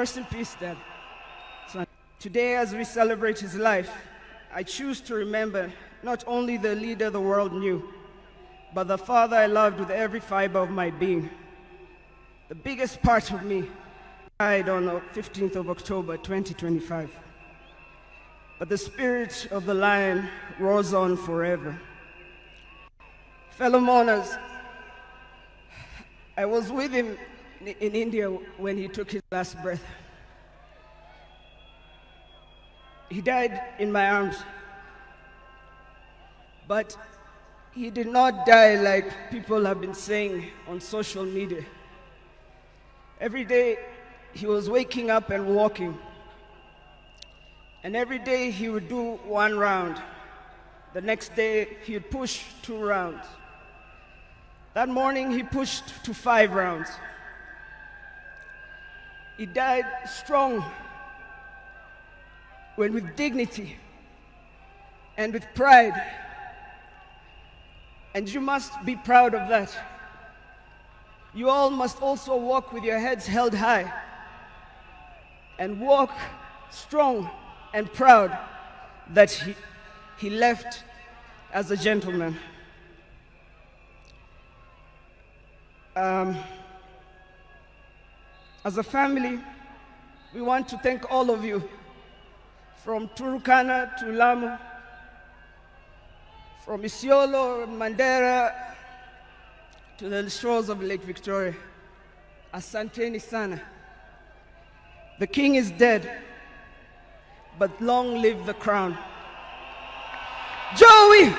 Rest in peace, Dad. Today, as we celebrate his life, I choose to remember not only the leader the world knew, but the father I loved with every fiber of my being. The biggest part of me died on the 15th of October, 2025. But the spirit of the lion roars on forever. Fellow mourners, I was with him in India when he took his last breath. He died in my arms. But he did not die like people have been saying on social media. Every day he was waking up and walking. And every day he would do 1 round. The next day he would push 2 rounds. That morning he pushed to 5 rounds. He died strong, when with dignity and with pride. And you must be proud of that. You all must also walk with your heads held high and walk strong and proud that he left as a gentleman. As a family, we want to thank all of you, from Turkana to Lamu, from Isiolo, Mandera, to the shores of Lake Victoria. Asanteni sana. The king is dead, but long live the crown. Joey!